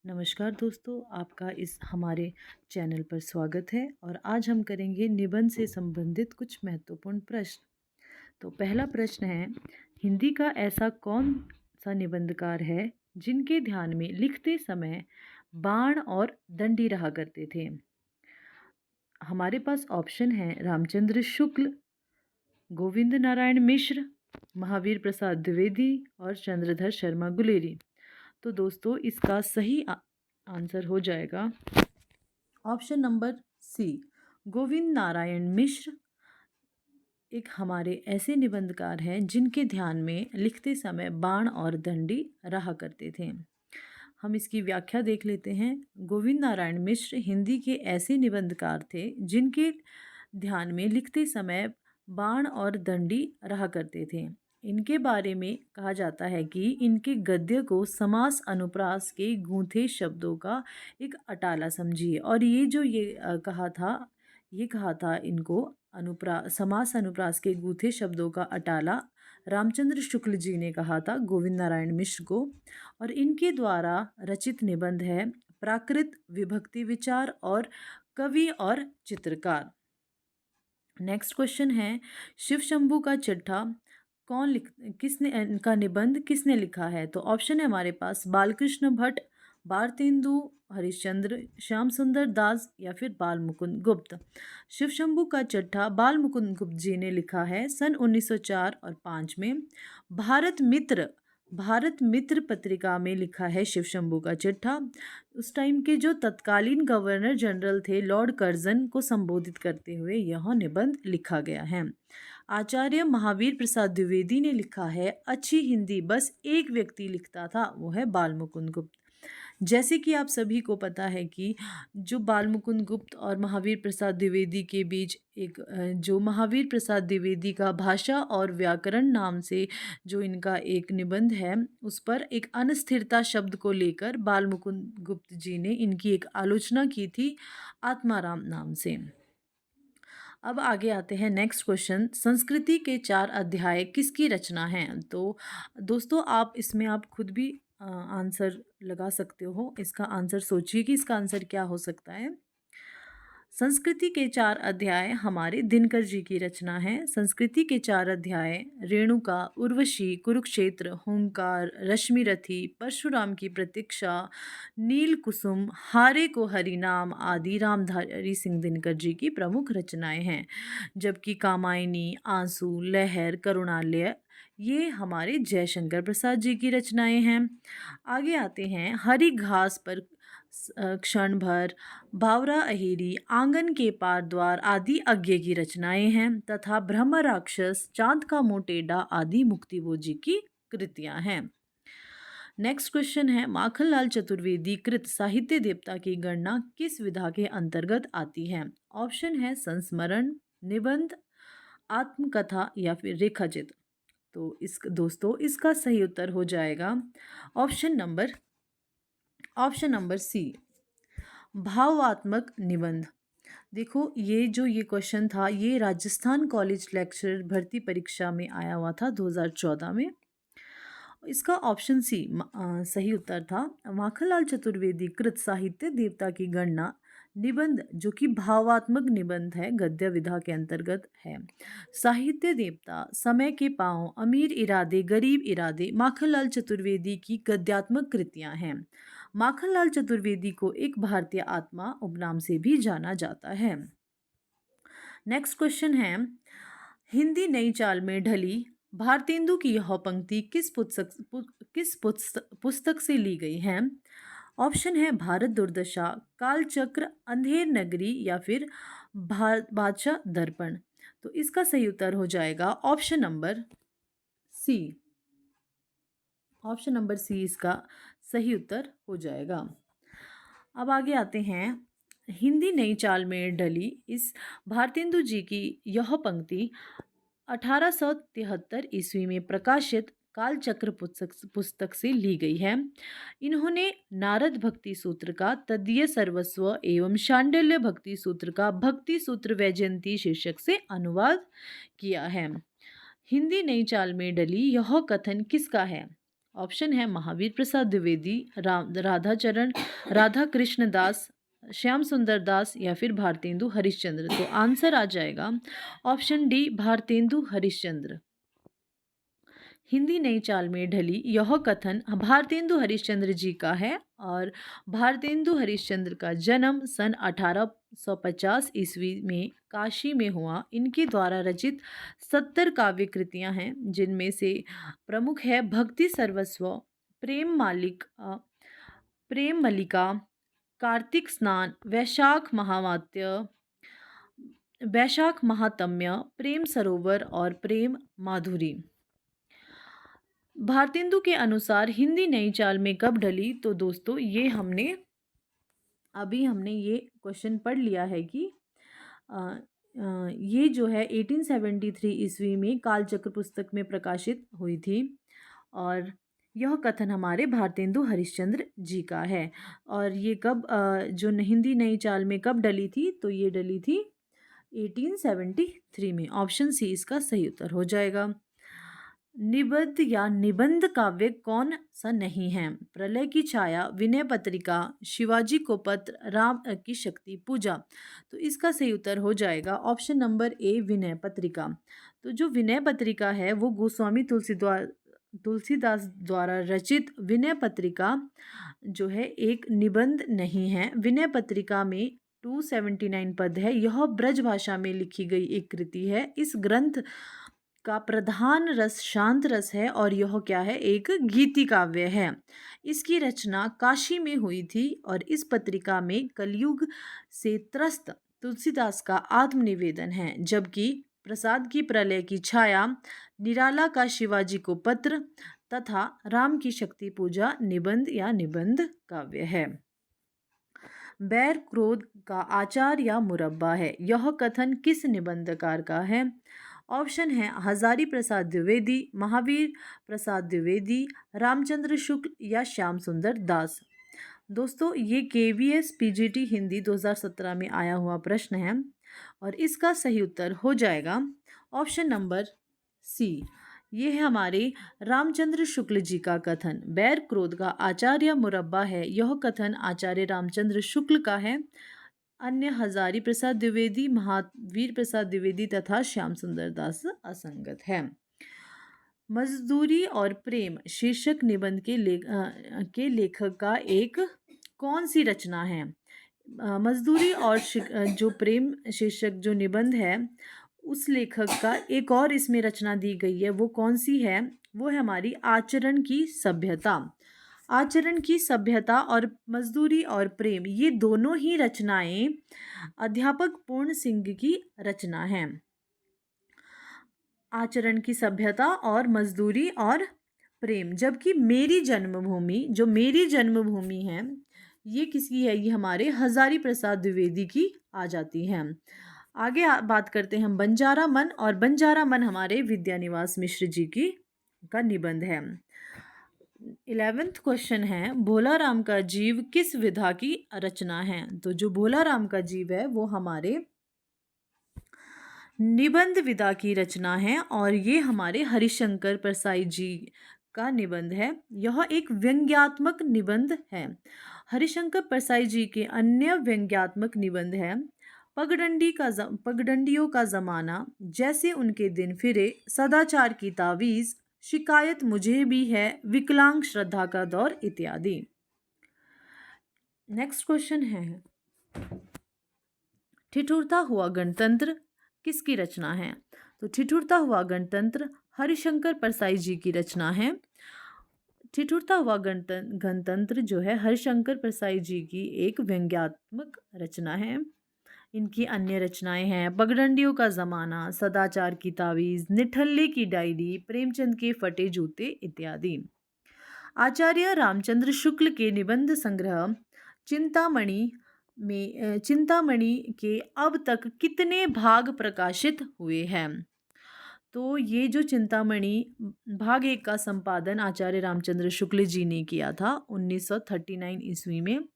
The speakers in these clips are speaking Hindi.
नमस्कार दोस्तों, आपका इस हमारे चैनल पर स्वागत है और आज हम करेंगे निबंध से संबंधित कुछ महत्वपूर्ण प्रश्न। तो पहला प्रश्न है, हिंदी का ऐसा कौन सा निबंधकार है जिनके ध्यान में लिखते समय बाण और दंडी रहा करते थे? हमारे पास ऑप्शन है रामचंद्र शुक्ल, गोविंद नारायण मिश्र, महावीर प्रसाद द्विवेदी और चंद्रधर शर्मा गुलेरी। तो दोस्तों इसका सही आंसर हो जाएगा option number C, Govind Narayan Mishra एक हमारे ऐसे निबंधकार हैं जिनके ध्यान में लिखते समय बाण और दंडी रहा करते थे। हम इसकी व्याख्या देख लेते हैं। गोविंद नारायण मिश्र हिंदी के ऐसे निबंधकार थे जिनके ध्यान में लिखते समय बाण और दंडी रहा करते थे। इनके बारे में कहा जाता है कि इनके गद्य को समास अनुप्रास के गूंथे शब्दों का एक अटाला समझिए। और ये कहा था इनको समास अनुप्रास के गूंथे शब्दों का अटाला रामचंद्र शुक्ल जी ने कहा था गोविंद नारायण मिश्र को। और इनके द्वारा रचित निबंध है प्राकृत, विभक्ति विचार और कवि और चित्रकार। नेक्स्ट क्वेश्चन है, शिव शंभू का चिट्ठा किसने इनका निबंध किसने लिखा है? तो ऑप्शन है हमारे पास बालकृष्ण भट्ट, भारतेंदु हरिश्चंद्र, श्याम सुंदर दास या फिर बाल मुकुंद गुप्त। शिव शंभू का चिट्ठा बाल मुकुंद गुप्त जी ने लिखा है सन 1904 और 5 में। भारत मित्र पत्रिका में लिखा है शिव शंभू का चिट्ठा। उस टाइम के जो तत्कालीन गवर्नर जनरल थे लॉर्ड कर्जन को संबोधित करते हुए यह निबंध लिखा गया है। आचार्य महावीर प्रसाद द्विवेदी ने लिखा है, अच्छी हिंदी बस एक व्यक्ति लिखता था, वो है बाल मुकुंद गुप्त। जैसे कि आप सभी को पता है कि जो बाल मुकुंद गुप्त और महावीर प्रसाद द्विवेदी के बीच जो महावीर प्रसाद द्विवेदी का भाषा और व्याकरण नाम से जो इनका एक निबंध है, उस पर एक अनस्थिरता शब्द को लेकर बाल मुकुंद गुप्त जी ने इनकी एक आलोचना की थी आत्माराम नाम से। अब आगे आते हैं नेक्स्ट क्वेश्चन, संस्कृति के 4 अध्याय किसकी रचना है? तो दोस्तों आप खुद भी आंसर लगा सकते हो। इसका आंसर सोचिए कि इसका आंसर क्या हो सकता है। संस्कृति के 4 अध्याय हमारे दिनकर जी की रचना है। संस्कृति के 4 अध्याय रेणुका, उर्वशी, कुरुक्षेत्र, हुंकार, रश्मिरथी, परशुराम की प्रतीक्षा, नील कुसुम, हारे को हरिनाम आदि रामधारी सिंह दिनकर जी की प्रमुख रचनाएं हैं। जबकि कामायनी, आंसू, लहर, करुणालय ये हमारे जयशंकर प्रसाद जी की रचनाएं हैं। आगे आते हैं, हरी घास पर क्षण भर, भावरा अहेरी, आंगन के पार द्वार आदि अज्ञे की रचनाएं हैं तथा ब्रह्म राक्षस, चांद का मुंह टेढ़ा आदि मुक्तिबोध जी की कृतियां हैं। नेक्स्ट क्वेश्चन है, माखनलाल चतुर्वेदी कृत साहित्य देवता की गणना किस विधा के अंतर्गत आती है? ऑप्शन है संस्मरण, निबंध, आत्मकथा या फिर रेखाचित्र। तो इसका सही उत्तर हो जाएगा ऑप्शन नंबर सी, भावात्मक निबंध। देखो ये क्वेश्चन था, ये राजस्थान कॉलेज लेक्चरर भर्ती परीक्षा में आया हुआ था 2014 में। इसका ऑप्शन सी सही उत्तर था। माखनलाल चतुर्वेदी कृत साहित्य देवता की गणना निबंध जो कि भावात्मक निबंध है, गद्य विधा के अंतर्गत है। साहित्य देवता, समय के पाँव, अमीर इरादे, गरीब इरादे माखनलाल चतुर्वेदी की गद्यात्मक कृतियां हैं। माखनलाल चतुर्वेदी को एक भारतीय आत्मा उपनाम से भी जाना जाता है। नेक्स्ट क्वेश्चन है, हिंदी नई चाल में ढली भारतेंदु की यह पंक्ति किस पुस्तक से ली गई है? ऑप्शन है भारत दुर्दशा, कालचक्र, अंधेर नगरी या फिर बादशाह दर्पण। तो इसका सही उत्तर हो जाएगा option number C. Option number C इसका सही उत्तर हो जाएगा। अब आगे आते हैं, हिंदी नई चाल में ढली इस भारतेंदु जी की यह पंक्ति 1873 ईस्वी में प्रकाशित कालचक्र पुस्तक से ली गई है। इन्होंने नारद भक्ति सूत्र का तदीय सर्वस्व एवं शांडिल्य भक्ति सूत्र का भक्ति सूत्र वैजयंती शीर्षक से अनुवाद किया है। हिंदी नई चाल में डली यह कथन किसका है? ऑप्शन है महावीर प्रसाद द्विवेदी, राधाचरण, राधा कृष्ण दास, श्याम सुंदर दास या फिर भारतेंदु हरिश्चंद्र। तो आंसर आ जाएगा ऑप्शन डी, भारतेंदु हरिश्चंद्र। हिंदी नई चाल में ढली यह कथन भारतेंदु हरिश्चंद्र जी का है और भारतेंदु हरिश्चंद्र का जन्म सन 1850 ईस्वी में काशी में हुआ। इनके द्वारा रचित 70 काव्य कृतियाँ हैं, जिनमें से प्रमुख है भक्ति सर्वस्व, प्रेम मल्लिका, कार्तिक स्नान, वैशाख महात्म्य, प्रेम सरोवर और प्रेम माधुरी। भारतेंदु के अनुसार हिंदी नई चाल में कब ढली? तो दोस्तों ये हमने ये क्वेश्चन पढ़ लिया है कि ये जो है 1873 ईस्वी में कालचक्र पुस्तक में प्रकाशित हुई थी और यह कथन हमारे भारतेंदु हरिश्चंद्र जी का है। और ये कब जो हिंदी नई चाल में कब डली थी? तो ये डली थी 1873 में। ऑप्शन सी इसका सही उत्तर हो जाएगा। निबद्ध या निबंध काव्य कौन सा नहीं है? प्रलय की छाया, विनय पत्रिका, शिवाजी को पत्र, राम की शक्ति पूजा। तो इसका सही उत्तर हो जाएगा option number A, Vinay Patrika. तो जो विनय पत्रिका है वो गोस्वामी तुलसीदास द्वारा रचित विनय पत्रिका जो है एक निबंध नहीं है। विनय पत्रिका में 279 पद है। यह ब्रज भाषा में लिखी गई एक कृति है। इस ग्रंथ का प्रधान रस शांत रस है और यह क्या है? एक गीति काव्य है। इसकी रचना काशी में हुई थी और इस पत्रिका में कलयुग से त्रस्त तुलसीदास का आत्मनिवेदन है, जबकि प्रसाद की प्रलय की छाया, निराला का शिवाजी को पत्र तथा राम की शक्ति पूजा निबंध या निबंध काव्य है। बैर क्रोध का आचार या मुरब्बा है, यह कथन किस निबंधकार का है? ऑप्शन है हजारी प्रसाद द्विवेदी, महावीर प्रसाद द्विवेदी, रामचंद्र शुक्ल या श्याम सुंदर दास। दोस्तों ये KVS PGT हिंदी 2017 में आया हुआ प्रश्न है और इसका सही उत्तर हो जाएगा ऑप्शन नंबर सी। ये है हमारे रामचंद्र शुक्ल जी का कथन। बैर क्रोध का आचार या मुरब्बा है, यह कथन आचार्य रामचंद्र शुक्ल का है। अन्य हजारी प्रसाद द्विवेदी, महावीर प्रसाद द्विवेदी तथा श्याम सुंदर दास असंगत है। मजदूरी और प्रेम शीर्षक निबंध के लेखक का एक कौन सी रचना है? मजदूरी और जो प्रेम शीर्षक जो निबंध है उस लेखक का एक और इसमें रचना दी गई है, वो कौन सी है? वो है हमारी आचरण की सभ्यता। आचरण की सभ्यता और मजदूरी और प्रेम, ये दोनों ही रचनाएं अध्यापक पूर्ण सिंह की रचना हैं। आचरण की सभ्यता और मजदूरी और प्रेम, जबकि मेरी जन्मभूमि, जो मेरी जन्मभूमि है, ये किसकी है? ये हमारे हजारी प्रसाद द्विवेदी की आ जाती है। आगे बात करते हैं हम बंजारा मन, और बंजारा मन हमारे विद्यानिवास मिश्र जी की का निबंध है। 11th क्वेश्चन है भोला राम का जीव किस विधा की रचना है? तो जो भोला राम का जीव है वो हमारे निबंध विधा की रचना है और ये हमारे हरिशंकर परसाई जी का निबंध है। यह एक व्यंग्यात्मक निबंध है। हरिशंकर परसाई जी के अन्य व्यंग्यात्मक निबंध है पगडंडियों का जमाना, जैसे उनके दिन फिरे, सदाचार की तावीज, शिकायत मुझे भी है, विकलांग श्रद्धा का दौर इत्यादि। नेक्स्ट क्वेश्चन है ठिठुरता हुआ गणतंत्र किसकी रचना है? तो ठिठुरता हुआ गणतंत्र हरिशंकर परसाई जी की रचना है। ठिठुरता हुआ गणतंत्र जो है हरिशंकर परसाई जी की एक व्यंग्यात्मक रचना है। इनकी अन्य रचनाएं हैं पगडंडियों का ज़माना, सदाचार की तावीज़, निठल्ले की डायरी, प्रेमचंद के फटे जूते इत्यादि। आचार्य रामचंद्र शुक्ल के निबंध संग्रह चिंतामणि के अब तक कितने भाग प्रकाशित हुए हैं? तो ये जो चिंतामणि भाग 1 का संपादन आचार्य रामचंद्र शुक्ल जी ने किया था 1939 ईस्वी में,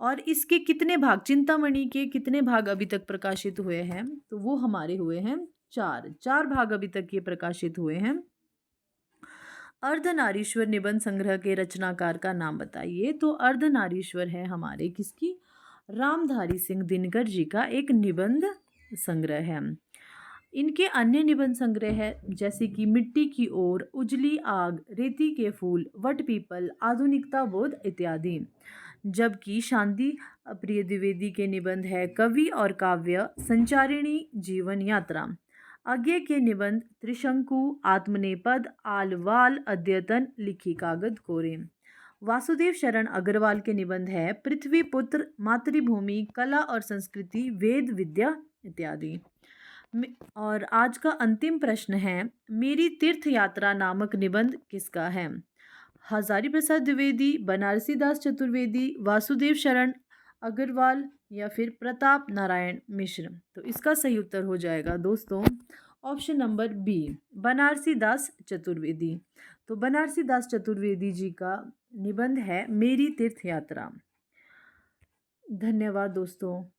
और इसके कितने भाग, चिंतामणि के कितने भाग अभी तक प्रकाशित हुए हैं? तो वो हमारे हुए हैं 4 भाग अभी तक ये प्रकाशित हुए हैं। अर्धनारीश्वर निबंध संग्रह के रचनाकार का नाम बताइए। तो अर्धनारीश्वर है हमारे किसकी, रामधारी सिंह दिनकर जी का एक निबंध संग्रह है। इनके अन्य निबंध संग्रह है जैसे कि मिट्टी की ओर, उजली आग, रेती के फूल, वट पीपल, आधुनिकता बोध इत्यादि। जबकि शांति प्रिय द्विवेदी के निबंध है कवि और काव्य, संचारिणी, जीवन यात्रा। आगे के निबंध त्रिशंकु, आत्मनेपद, आलवाल, अद्यतन, लिखी कागद कोरे। वासुदेव शरण अग्रवाल के निबंध है पृथ्वी पुत्र, मातृभूमि, कला और संस्कृति, वेद विद्या इत्यादि। और आज का अंतिम प्रश्न है, मेरी तीर्थ यात्रा नामक निबंध किसका है? हजारी प्रसाद द्विवेदी, बनारसी दास चतुर्वेदी, वासुदेव शरण अग्रवाल या फिर प्रताप नारायण मिश्र। तो इसका सही उत्तर हो जाएगा दोस्तों ऑप्शन नंबर बी, बनारसी दास चतुर्वेदी। तो बनारसी दास चतुर्वेदी जी का निबंध है मेरी तीर्थ यात्रा। धन्यवाद दोस्तों।